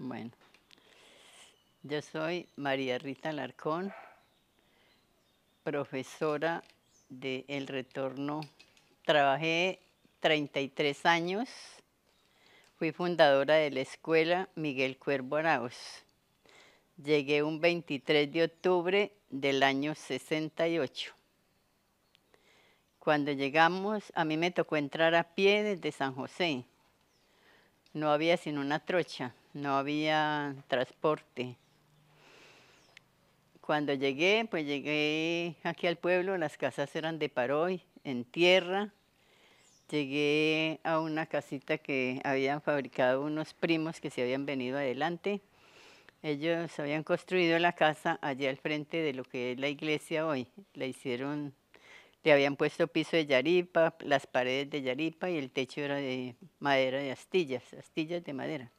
Bueno, yo soy María Rita Alarcón, profesora de El Retorno. Trabajé 33 años, fui fundadora de la escuela Miguel Cuervo Arauz. Llegué un 23 de octubre del año 68. Cuando llegamos, a mí me tocó entrar a pie desde San José. No había sino una trocha, no había transporte. Cuando llegué, pues llegué aquí al pueblo, las casas eran de Paroy, en tierra. Llegué a una casita que habían fabricado unos primos que se habían venido adelante. Ellos habían construido la casa allí al frente de lo que es la iglesia hoy. Le habían puesto piso de yaripa, las paredes de yaripa y el techo era de madera de astillas de madera.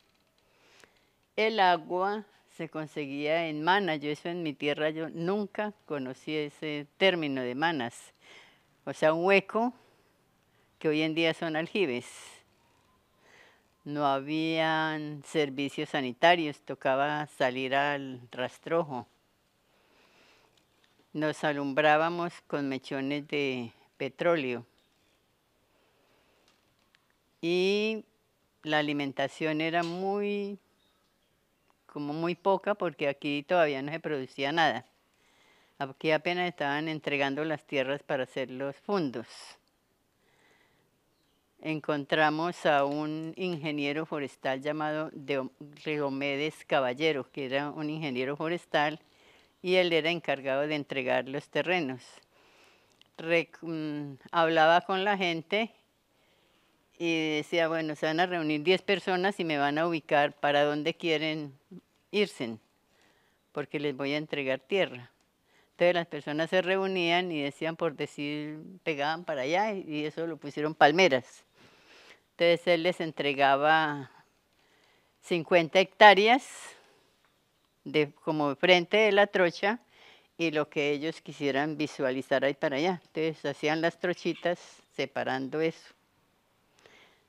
El agua se conseguía en manas. Yo eso en mi tierra yo nunca conocí ese término de manas. O sea, un hueco que hoy en día son aljibes. No habían servicios sanitarios, tocaba salir al rastrojo. Nos alumbrábamos con mechones de petróleo. Y la alimentación era muy poca porque aquí todavía no se producía nada. Aquí apenas estaban entregando las tierras para hacer los fundos. Encontramos a un ingeniero forestal llamado Diomedes Caballero, que era un ingeniero forestal, y él era encargado de entregar los terrenos. Hablaba con la gente y decía, bueno, se van a reunir 10 personas y me van a ubicar para dónde quieren irse, porque les voy a entregar tierra. Entonces las personas se reunían y decían, por decir, pegaban para allá y eso lo pusieron palmeras. Entonces él les entregaba 50 hectáreas como frente de la trocha y lo que ellos quisieran visualizar ahí para allá. Entonces hacían las trochitas separando eso.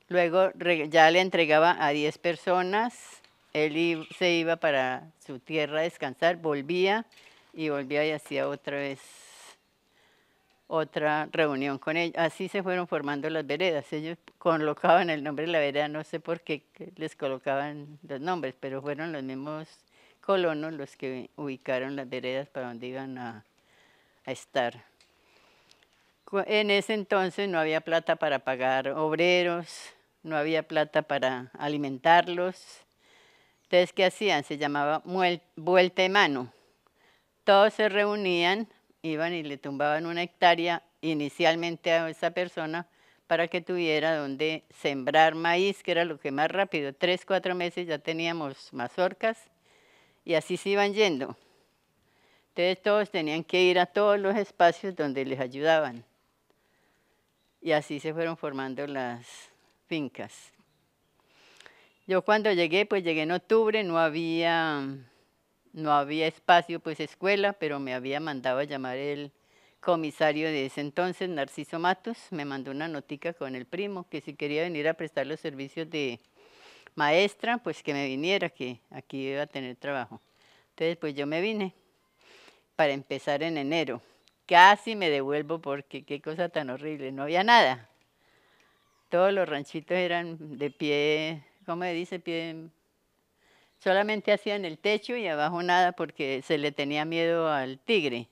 Luego ya le entregaba a 10 personas, él se iba para su tierra a descansar, volvía y hacía otra vez otra reunión con ellos. Así se fueron formando las veredas. Ellos colocaban el nombre de la vereda, no sé por qué les colocaban los nombres, pero fueron los mismos colonos los que ubicaron las veredas para donde iban a estar. En ese entonces no había plata para pagar obreros, no había plata para alimentarlos. Entonces, ¿qué hacían? Se llamaba vuelta de mano. Todos se reunían, iban y le tumbaban una hectárea inicialmente a esa persona para que tuviera donde sembrar maíz, que era lo que más rápido. 3, 4 meses ya teníamos mazorcas y así se iban yendo. Entonces todos tenían que ir a todos los espacios donde les ayudaban. Y así se fueron formando las fincas. Yo cuando llegué, pues llegué en octubre, no había espacio, pues escuela, pero me había mandado a llamar el comisario de ese entonces, Narciso Matos, me mandó una notica con el primo, que si quería venir a prestar los servicios de maestra, pues que me viniera, que aquí iba a tener trabajo. Entonces, pues yo me vine para empezar en enero. Casi me devuelvo porque qué cosa tan horrible, no había nada. Todos los ranchitos eran de pie, ¿cómo se dice? Pie. Solamente hacían el techo y abajo nada porque se le tenía miedo al tigre.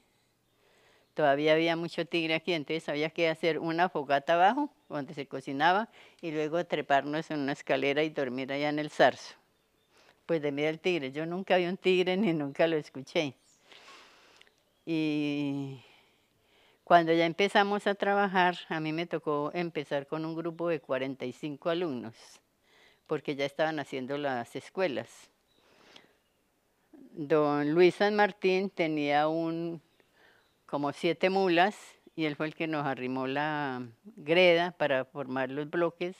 Todavía había mucho tigre aquí, entonces había que hacer una fogata abajo donde se cocinaba y luego treparnos en una escalera y dormir allá en el zarzo. Pues de miedo al tigre. Yo nunca vi un tigre ni nunca lo escuché. Y cuando ya empezamos a trabajar, a mí me tocó empezar con un grupo de 45 alumnos, porque ya estaban haciendo las escuelas. Don Luis San Martín tenía como 7 mulas y él fue el que nos arrimó la greda para formar los bloques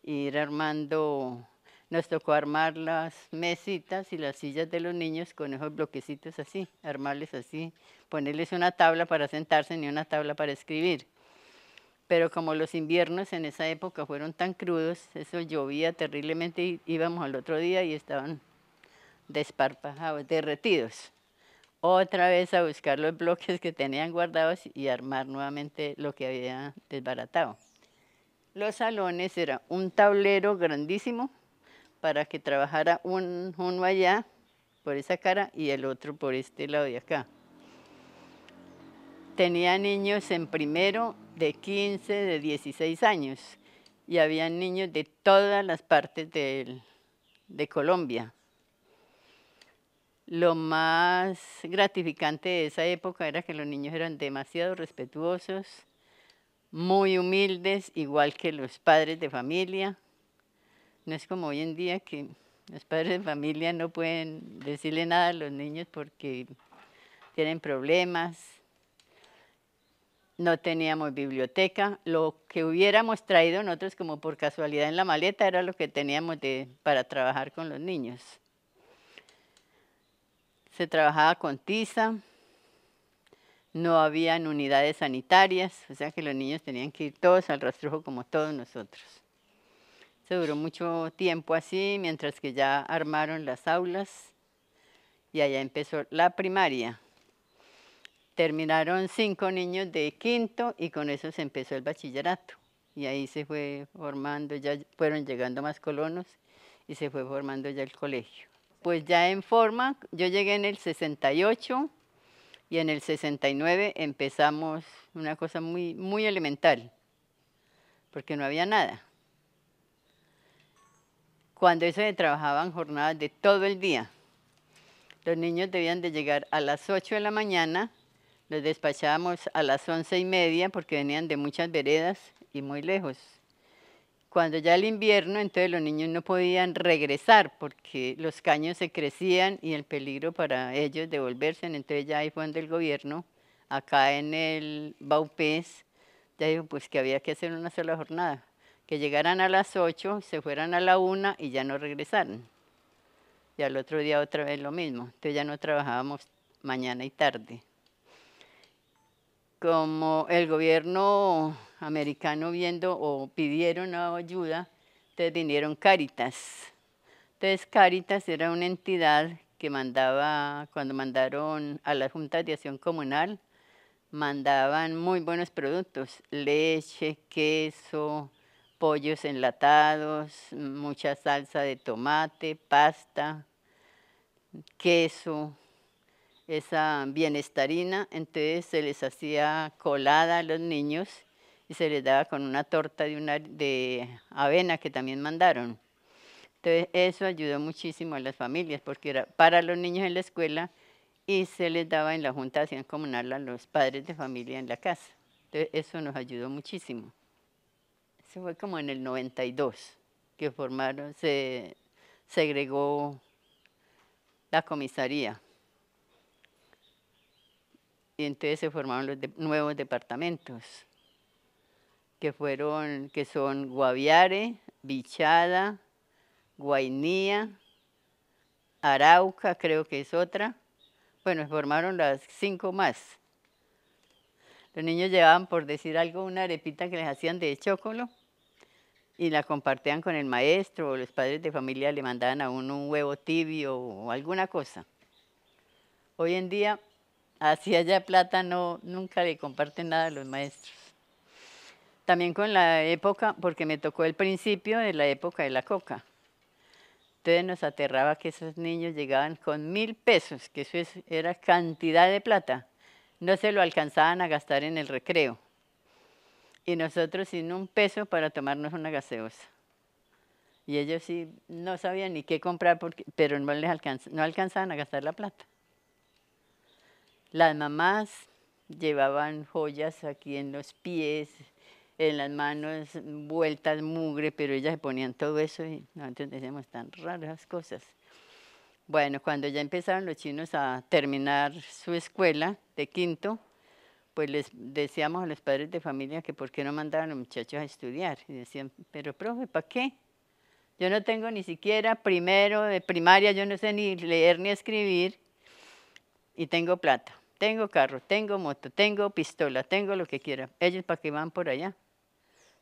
e ir armando. Nos tocó armar las mesitas y las sillas de los niños con esos bloquecitos así, armarles así, ponerles una tabla para sentarse y una tabla para escribir. Pero como los inviernos en esa época fueron tan crudos, eso llovía terriblemente y íbamos al otro día y estaban desparpajados, derretidos. Otra vez a buscar los bloques que tenían guardados y armar nuevamente lo que había desbaratado. Los salones era un tablero grandísimo para que trabajara uno allá por esa cara y el otro por este lado de acá. Tenía niños en primero de 15, de 16 años y había niños de todas las partes de Colombia. Lo más gratificante de esa época era que los niños eran demasiado respetuosos, muy humildes, igual que los padres de familia. No es como hoy en día que los padres de familia no pueden decirle nada a los niños porque tienen problemas. No teníamos biblioteca. Lo que hubiéramos traído nosotros como por casualidad en la maleta era lo que teníamos para trabajar con los niños. Se trabajaba con tiza. No habían unidades sanitarias, o sea que los niños tenían que ir todos al rastrojo como todos nosotros. Se duró mucho tiempo así, mientras que ya armaron las aulas y allá empezó la primaria. Terminaron 5 niños de quinto y con eso se empezó el bachillerato. Y ahí se fue formando, ya fueron llegando más colonos y se fue formando ya el colegio. Pues ya en forma, yo llegué en el 68 y en el 69 empezamos una cosa muy, muy elemental, porque no había nada. Cuando eso se trabajaban jornadas de todo el día, los niños debían de llegar a las 8 de la mañana, los despachábamos a las 11:30 porque venían de muchas veredas y muy lejos. Cuando ya el invierno, entonces los niños no podían regresar porque los caños se crecían y el peligro para ellos de volverse, entonces ya ahí fue donde el gobierno, acá en el Baupés, ya dijo pues que había que hacer una sola jornada, que llegaran a las 8, se fueran a la 1 y ya no regresaran. Y al otro día otra vez lo mismo, entonces ya no trabajábamos mañana y tarde. Como el gobierno americano viendo o pidieron ayuda, entonces vinieron Cáritas. Entonces Cáritas era una entidad que mandaba, cuando mandaron a las juntas de acción comunal, mandaban muy buenos productos, leche, queso, pollos enlatados, mucha salsa de tomate, pasta, queso, esa bienestarina, entonces se les hacía colada a los niños y se les daba con una torta de avena que también mandaron. Entonces eso ayudó muchísimo a las familias porque era para los niños en la escuela y se les daba en la Junta de Acción Comunal a los padres de familia en la casa. Entonces eso nos ayudó muchísimo. Eso fue como en el 92 que se segregó la comisaría. Y entonces se formaron los nuevos departamentos, que son Guaviare, Bichada, Guainía, Arauca, creo que es otra. Bueno, formaron las 5 más. Los niños llevaban, por decir algo, una arepita que les hacían de chocolo y la compartían con el maestro o los padres de familia le mandaban a uno un huevo tibio o alguna cosa. Hoy en día, así haya plata, nunca le comparten nada a los maestros. También con la época, porque me tocó el principio de la época de la coca. Entonces nos aterraba que esos niños llegaban con 1.000 pesos, que eso era cantidad de plata. No se lo alcanzaban a gastar en el recreo. Y nosotros sin 1 peso para tomarnos una gaseosa. Y ellos sí no sabían ni qué comprar, pero no alcanzaban a gastar la plata. Las mamás llevaban joyas aquí en los pies, en las manos, vueltas mugre, pero ellas se ponían todo eso y nosotros decíamos tan raras las cosas. Bueno, cuando ya empezaron los chinos a terminar su escuela de quinto, pues les decíamos a los padres de familia que por qué no mandaban a los muchachos a estudiar. Y decían, pero profe, ¿para qué? Yo no tengo ni siquiera primero de primaria, yo no sé ni leer ni escribir y tengo plata, tengo carro, tengo moto, tengo pistola, tengo lo que quiera. Ellos para qué van por allá.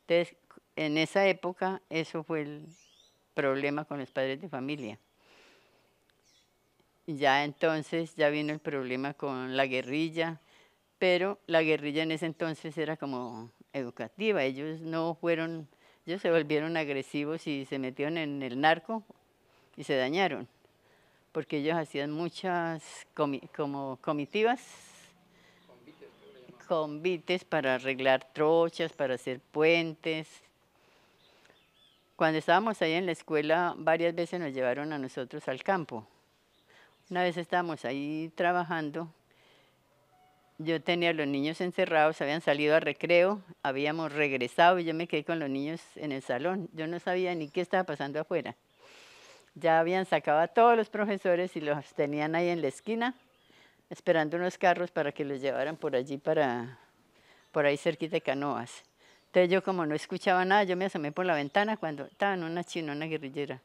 Entonces, en esa época, eso fue el problema con los padres de familia. Ya entonces ya vino el problema con la guerrilla, pero la guerrilla en ese entonces era como educativa. Ellos no fueron, ellos se volvieron agresivos y se metieron en el narco y se dañaron, porque ellos hacían muchas como comitivas, convites para arreglar trochas, para hacer puentes. Cuando estábamos ahí en la escuela, varias veces nos llevaron a nosotros al campo. Una vez estábamos ahí trabajando, yo tenía a los niños encerrados, habían salido a recreo, habíamos regresado y yo me quedé con los niños en el salón. Yo no sabía ni qué estaba pasando afuera. Ya habían sacado a todos los profesores y los tenían ahí en la esquina, esperando unos carros para que los llevaran por allí, por ahí cerquita de Canoas. Entonces yo como no escuchaba nada, yo me asomé por la ventana cuando estaban una chinona guerrillera.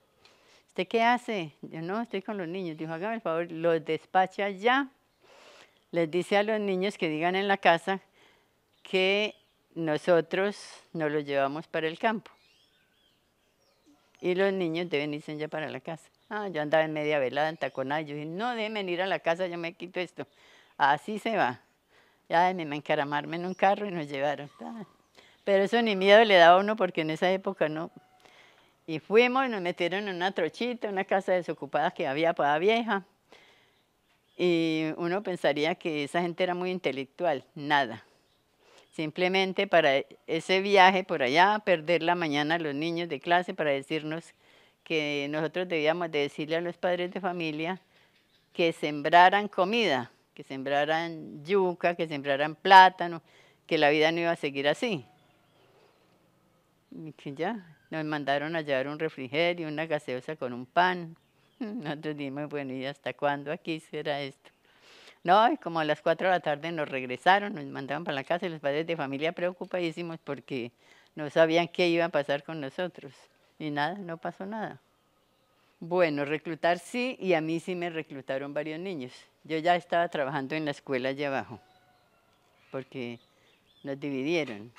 ¿Usted qué hace? Yo no, estoy con los niños. Dijo, hágame el favor, los despacha ya. Les dice a los niños que digan en la casa que nosotros nos los llevamos para el campo. Y los niños deben irse ya para la casa. Ah, yo andaba en media velada, en taconada. Yo dije, no, déjenme ir a la casa, yo me quito esto. Así se va. Ya me encaramarme en un carro y nos llevaron. Pero eso ni miedo le daba a uno porque en esa época no. Y fuimos y nos metieron en una trochita, una casa desocupada que había para vieja. Y uno pensaría que esa gente era muy intelectual. Nada. Simplemente para ese viaje por allá, perder la mañana a los niños de clase para decirnos que nosotros debíamos de decirle a los padres de familia que sembraran comida, que sembraran yuca, que sembraran plátano, que la vida no iba a seguir así. Y que ya nos mandaron a llevar un refrigerio, una gaseosa con un pan. Nosotros dijimos, bueno, ¿y hasta cuándo aquí será esto? No, y como a las 4 de la tarde nos regresaron, nos mandaban para la casa y los padres de familia preocupadísimos porque no sabían qué iba a pasar con nosotros. Y nada, no pasó nada. Bueno, reclutar sí, y a mí sí me reclutaron varios niños. Yo ya estaba trabajando en la escuela allá abajo, porque nos dividieron.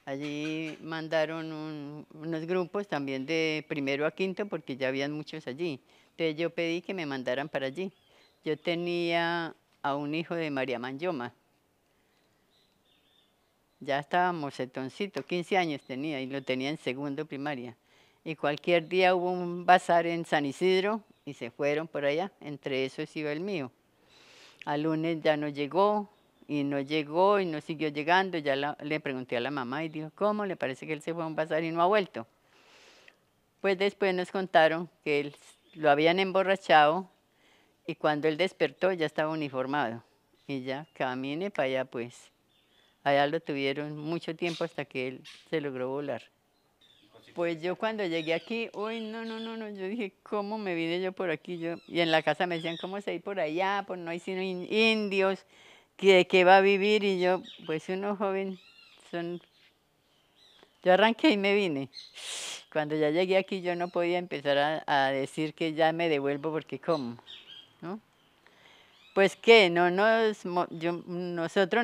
Allí mandaron unos grupos también de primero a quinto, porque ya habían muchos allí. Entonces yo pedí que me mandaran para allí. Yo tenía a un hijo de María Manyoma. Ya estábamos setoncito, 15 años tenía y lo tenía en segundo primaria. Y cualquier día hubo un bazar en San Isidro y se fueron por allá, entre esos iba el mío. Al lunes ya no llegó y no siguió llegando. Ya le pregunté a la mamá y dijo, ¿cómo? Le parece que él se fue a un bazar y no ha vuelto. Pues después nos contaron que él lo habían emborrachado y cuando él despertó ya estaba uniformado. Y ya camine para allá pues. Allá lo tuvieron mucho tiempo hasta que él se logró volar. Pues yo cuando llegué aquí, uy, no, yo dije, ¿cómo me vine yo por aquí? Y en la casa me decían, ¿cómo se ir por allá? Pues no hay sino indios, ¿qué va a vivir? Y yo, pues uno joven, son... Yo arranqué y me vine. Cuando ya llegué aquí yo no podía empezar a decir que ya me devuelvo porque ¿cómo? ¿No? Pues que nosotros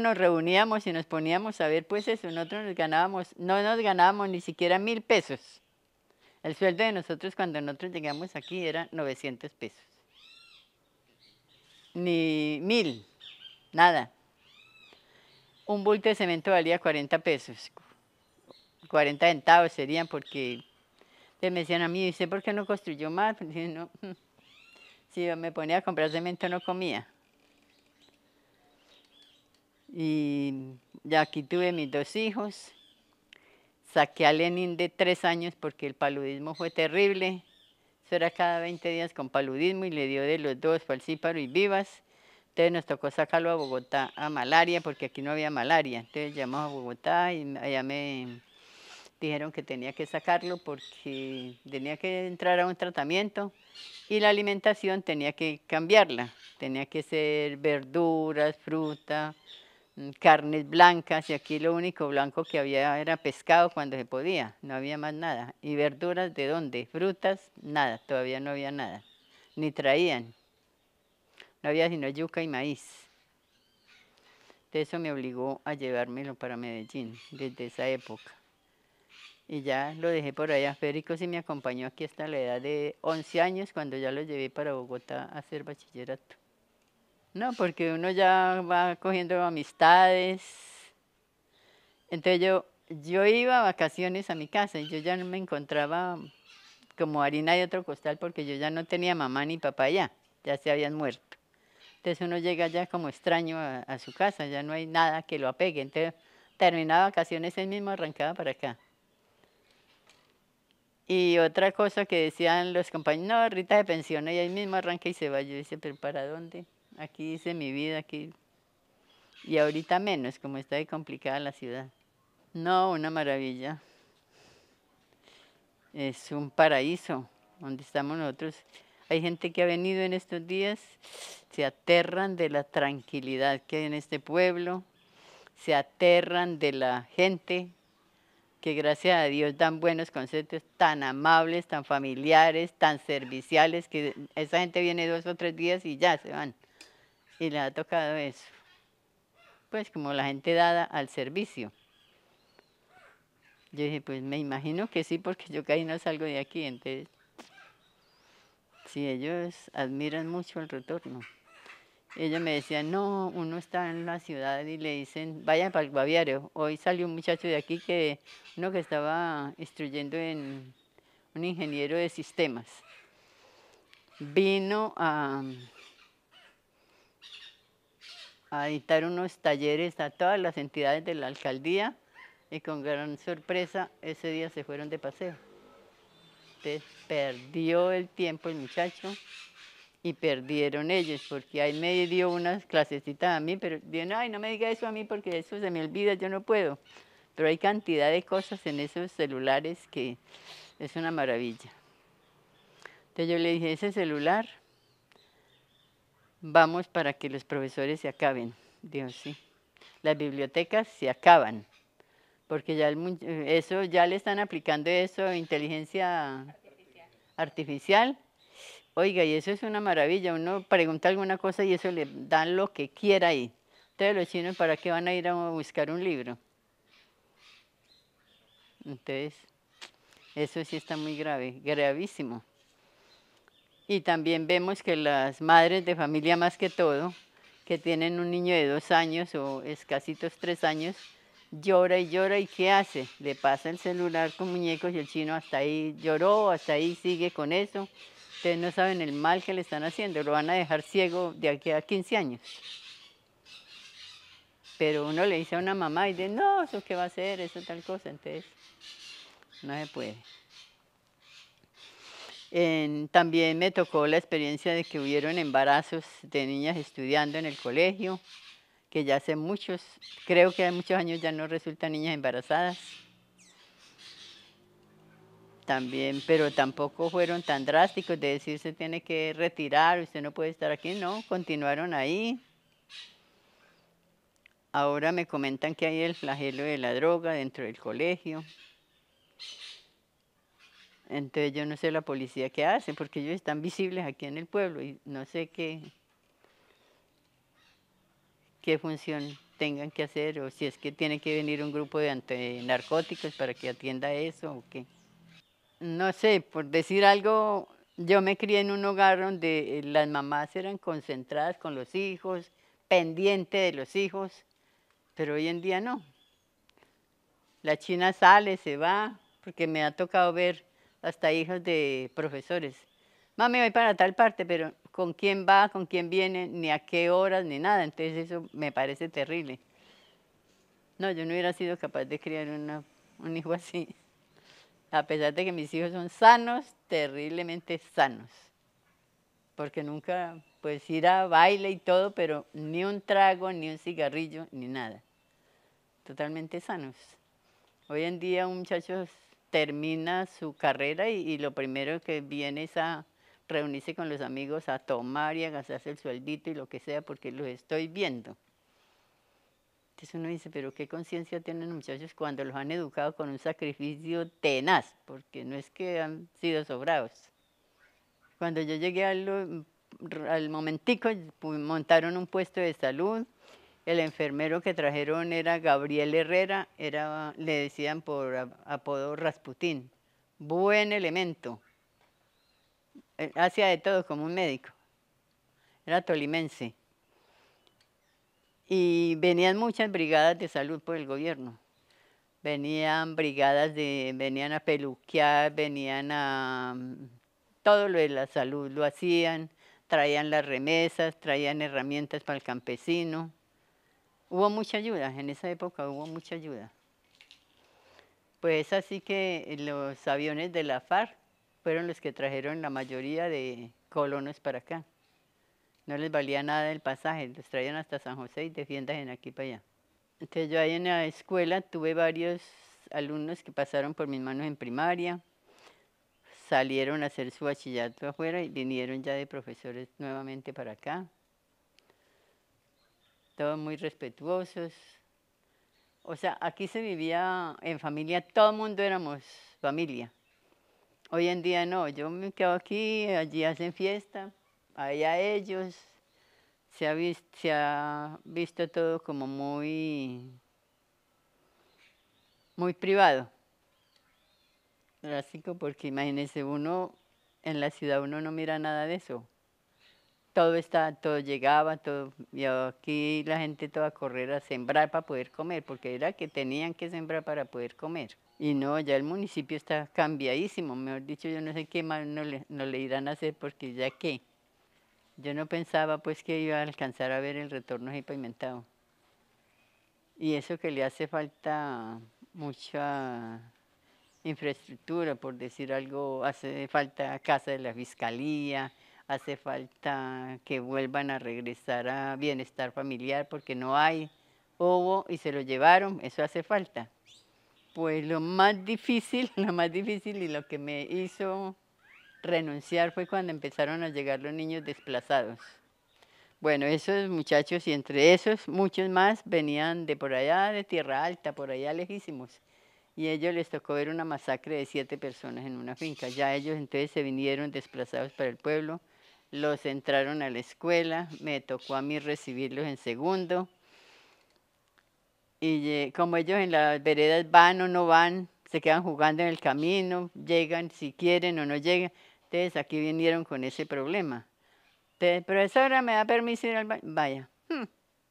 nos reuníamos y nos poníamos a ver, pues eso, nosotros no nos ganábamos ni siquiera 1.000 pesos. El sueldo de nosotros cuando nosotros llegamos aquí era 900 pesos. Ni 1.000, nada. Un bulto de cemento valía 40 pesos. 40 centavos serían porque me decían a mí, ¿y usted por qué no construyó más? Pues dije, no, si yo me ponía a comprar cemento no comía. Y ya aquí tuve mis 2 hijos. Saqué a Lenin de 3 años porque el paludismo fue terrible. Eso era cada 20 días con paludismo y le dio de los dos, falcíparo y vivas. Entonces nos tocó sacarlo a Bogotá a malaria porque aquí no había malaria. Entonces llamamos a Bogotá y allá me dijeron que tenía que sacarlo porque tenía que entrar a un tratamiento y la alimentación tenía que cambiarla. Tenía que ser verduras, fruta, carnes blancas y aquí lo único blanco que había era pescado cuando se podía, no había más nada. ¿Y verduras de dónde? Frutas, nada, todavía no había nada, ni traían. No había sino yuca y maíz. De eso me obligó a llevármelo para Medellín desde esa época. Y ya lo dejé por allá. Federico sí me acompañó aquí hasta la edad de 11 años, cuando ya lo llevé para Bogotá a hacer bachillerato. No, porque uno ya va cogiendo amistades. Entonces yo iba a vacaciones a mi casa y yo ya no me encontraba como harina de otro costal porque yo ya no tenía mamá ni papá allá, ya se habían muerto. Entonces uno llega ya como extraño a su casa, ya no hay nada que lo apegue. Entonces terminaba vacaciones, él mismo arrancaba para acá. Y otra cosa que decían los compañeros, no, Rita se pensiona y ahí mismo arranca y se va. Yo decía, pero ¿para dónde? Aquí hice mi vida, aquí. Y ahorita menos, como está de complicada la ciudad. No, una maravilla. Es un paraíso donde estamos nosotros. Hay gente que ha venido en estos días, se aterran de la tranquilidad que hay en este pueblo, se aterran de la gente que gracias a Dios dan buenos conceptos, tan amables, tan familiares, tan serviciales, que esa gente viene 2 o 3 días y ya se van. Y les ha tocado eso. Pues como la gente dada al servicio. Yo dije, pues me imagino que sí, porque yo casi no salgo de aquí, entonces sí, ellos admiran mucho el retorno. Ellos me decían, no, uno está en la ciudad y le dicen, vayan para el Guaviare. Hoy salió un muchacho de aquí, uno que estaba instruyendo en un ingeniero de sistemas. Vino a dictar unos talleres a todas las entidades de la alcaldía y con gran sorpresa ese día se fueron de paseo. Entonces perdió el tiempo el muchacho y perdieron ellos, porque ahí me dio unas clasecitas a mí, pero dijeron, ay, no me diga eso a mí porque eso se me olvida, yo no puedo. Pero hay cantidad de cosas en esos celulares que es una maravilla. Entonces yo le dije, ese celular, vamos para que los profesores se acaben. Dijo, sí. Las bibliotecas se acaban, porque ya eso ya le están aplicando eso, inteligencia artificial. Oiga, y eso es una maravilla, uno pregunta alguna cosa y eso le dan lo que quiera ahí. Entonces los chinos, ¿para qué van a ir a buscar un libro? Entonces, eso sí está muy grave, gravísimo. Y también vemos que las madres de familia más que todo, que tienen un niño de 2 años o escasitos 3 años, llora y llora y ¿qué hace? Le pasa el celular con muñecos y el chino hasta ahí lloró, hasta ahí sigue con eso. Ustedes no saben el mal que le están haciendo, lo van a dejar ciego de aquí a 15 años. Pero uno le dice a una mamá y dice, no, ¿eso qué va a hacer? Eso tal cosa, entonces no se puede. También me tocó la experiencia de que hubieron embarazos de niñas estudiando en el colegio, que ya hace muchos, creo que hace muchos años ya no resultan niñas embarazadas. También, pero tampoco fueron tan drásticos de decir se tiene que retirar, usted no puede estar aquí, no, continuaron ahí. Ahora me comentan que hay el flagelo de la droga dentro del colegio. Entonces yo no sé la policía qué hace, porque ellos están visibles aquí en el pueblo y no sé qué función tengan que hacer o si es que tiene que venir un grupo de antinarcóticos para que atienda eso o qué. No sé, por decir algo, yo me crié en un hogar donde las mamás eran concentradas con los hijos, pendientes de los hijos, pero hoy en día no. La china sale, se va, porque me ha tocado ver hasta hijos de profesores. Mami, voy para tal parte, pero ¿con quién va? ¿Con quién viene? Ni a qué horas, ni nada. Entonces eso me parece terrible. No, yo no hubiera sido capaz de criar un hijo así. A pesar de que mis hijos son sanos, terriblemente sanos. Porque nunca, pues ir a baile y todo, pero ni un trago, ni un cigarrillo, ni nada. Totalmente sanos. Hoy en día un muchacho termina su carrera y lo primero que viene es a reunirse con los amigos a tomar y a gastarse el sueldito y lo que sea porque los estoy viendo. Entonces uno dice, pero qué conciencia tienen los muchachos cuando los han educado con un sacrificio tenaz, porque no es que han sido sobrados. Cuando yo llegué al momentico, montaron un puesto de salud, El enfermero que trajeron era Gabriel Herrera, le decían por apodo Rasputín. Buen elemento. Hacía de todo como un médico. Era tolimense. Y venían muchas brigadas de salud por el gobierno. Venían venían a peluquear, venían a todo lo de la salud lo hacían, traían las remesas, traían herramientas para el campesino. Hubo mucha ayuda, en esa época hubo mucha ayuda. Pues así que los aviones de la FARC fueron los que trajeron la mayoría de colonos para acá. No les valía nada el pasaje, los traían hasta San José y defiendan aquí para allá. Entonces yo ahí en la escuela tuve varios alumnos que pasaron por mis manos en primaria, salieron a hacer su bachillerato afuera y vinieron ya de profesores nuevamente para acá. Todos muy respetuosos. O sea, aquí se vivía en familia, todo el mundo éramos familia. Hoy en día no, yo me quedo aquí, allí hacen fiesta, allá ellos. Se ha visto todo como muy privado. Drástico, porque imagínense, uno en la ciudad uno no mira nada de eso. Todo llegaba, todo, y aquí la gente toda a correr a sembrar para poder comer, porque era que tenían que sembrar para poder comer. Y no, ya el municipio está cambiadísimo, mejor dicho, yo no sé qué más no le irán a hacer, porque ya que yo no pensaba pues que iba a alcanzar a ver el retorno así pavimentado. Y eso que le hace falta mucha infraestructura, por decir algo, hace falta casa de la fiscalía, hace falta que vuelvan a regresar a bienestar familiar porque no hay, hubo y se lo llevaron, eso hace falta. Pues lo más difícil y lo que me hizo renunciar fue cuando empezaron a llegar los niños desplazados. Bueno, esos muchachos y entre esos muchos más venían de por allá, de Tierra Alta, por allá lejísimos. Y a ellos les tocó ver una masacre de 7 personas en una finca. Ya ellos entonces se vinieron desplazados para el pueblo, los entraron a la escuela, me tocó a mí recibirlos en segundo. Y como ellos en las veredas van o no van, se quedan jugando en el camino, llegan si quieren o no llegan. Entonces aquí vinieron con ese problema. Entonces, profesora, ¿me da permiso ir al baño? Vaya.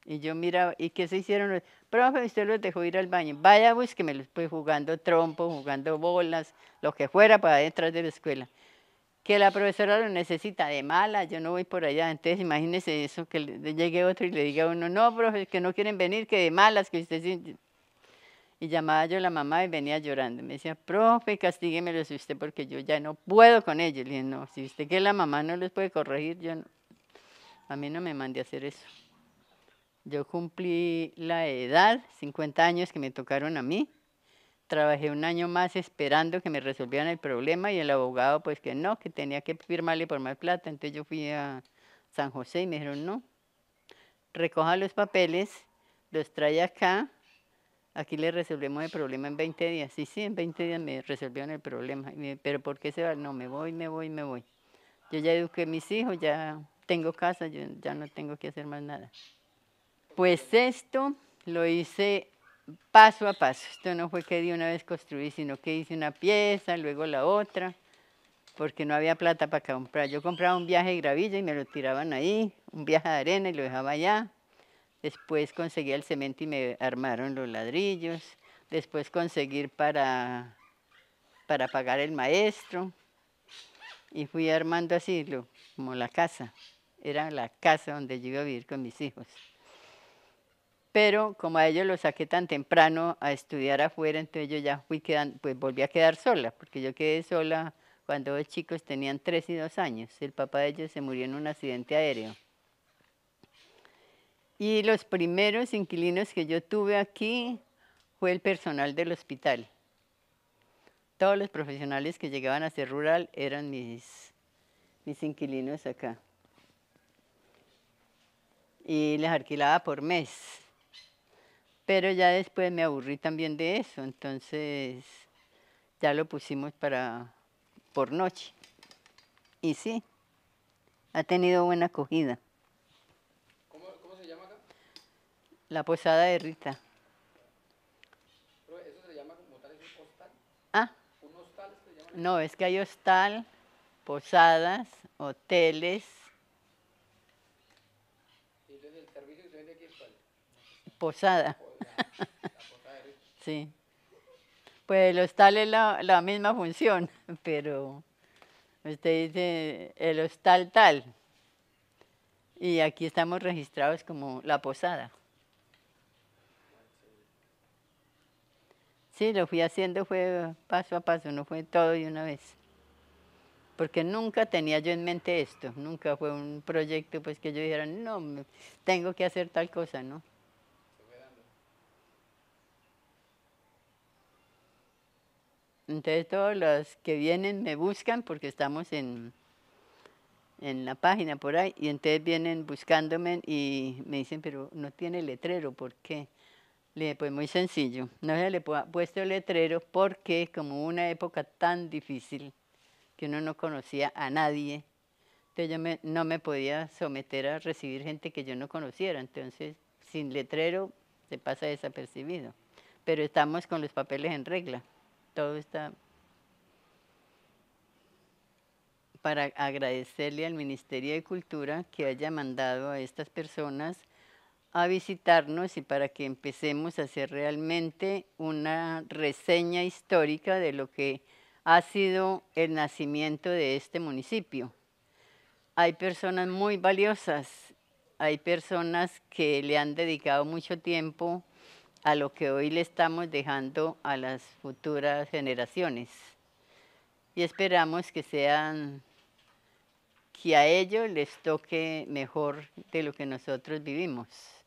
Y yo miraba, ¿y qué se hicieron? Profe, usted los dejó ir al baño. Vaya, búsquemelos, pues jugando trompo, jugando bolas, lo que fuera para detrás de la escuela. Que la profesora lo necesita de mala, yo no voy por allá. Entonces, imagínese eso, que llegue otro y le diga a uno, no, profe, que no quieren venir, que de malas, que usted sí. Y llamaba yo a la mamá y venía llorando. Me decía, profe, castíguemelos usted porque yo ya no puedo con ellos. Le dije, no, si usted que es la mamá no los puede corregir, yo no. A mí no me mande a hacer eso. Yo cumplí la edad, 50 años que me tocaron a mí. Trabajé un año más esperando que me resolvieran el problema y el abogado pues que no, que tenía que firmarle por más plata. Entonces yo fui a San José y me dijeron no, recoja los papeles, los trae acá, aquí le resolvemos el problema en 20 días. Sí, en 20 días me resolvieron el problema. Pero ¿por qué se va? No, me voy. Yo ya eduqué a mis hijos, ya tengo casa, yo ya no tengo que hacer más nada. Pues esto lo hice paso a paso. Esto no fue que de una vez construí, sino que hice una pieza, luego la otra, porque no había plata para comprar. Yo compraba un viaje de gravilla y me lo tiraban ahí, un viaje de arena y lo dejaba allá. Después conseguí el cemento y me armaron los ladrillos. Después conseguir para pagar el maestro. Y fui armando así, como la casa. Era la casa donde yo iba a vivir con mis hijos. Pero como a ellos los saqué tan temprano a estudiar afuera, entonces yo ya fui quedando, pues volví a quedar sola, porque yo quedé sola cuando los chicos tenían 3 y 2 años. El papá de ellos se murió en un accidente aéreo. Y los primeros inquilinos que yo tuve aquí fue el personal del hospital. Todos los profesionales que llegaban a ser rural eran mis inquilinos acá. Y les alquilaba por mes. Pero ya después me aburrí también de eso, entonces ya lo pusimos por noche. Y sí, ha tenido buena acogida. ¿Cómo se llama acá? La posada de Rita. Pero eso se llama como tal, es un hostal. Ah, ¿Un hostal se llama? no, es que hay hostal, posadas, hoteles, Y entonces el servicio que se vende aquí es cuál. posada. La posada de Rita. Sí. Pues el hostal es la misma función, pero usted dice el hostal tal. Y aquí estamos registrados como la posada. Sí, lo fui haciendo, fue paso a paso, no fue todo de una vez. Porque nunca tenía yo en mente esto, nunca fue un proyecto pues que yo dijera, no, tengo que hacer tal cosa, ¿no? Se fue dando. Entonces todos los que vienen me buscan porque estamos en la página por ahí, y entonces vienen buscándome y me dicen, pero no tiene letrero, ¿por qué? Le dije, pues muy sencillo, no se le ha puesto letrero porque como hubo una época tan difícil que uno no conocía a nadie, entonces yo no me podía someter a recibir gente que yo no conociera, entonces sin letrero se pasa desapercibido. Pero estamos con los papeles en regla, todo está para agradecerle al Ministerio de Cultura que haya mandado a estas personas a visitarnos y para que empecemos a hacer realmente una reseña histórica de lo que ha sido el nacimiento de este municipio. Hay personas muy valiosas, hay personas que le han dedicado mucho tiempo a lo que hoy le estamos dejando a las futuras generaciones. Y esperamos que a ellos les toque mejor de lo que nosotros vivimos.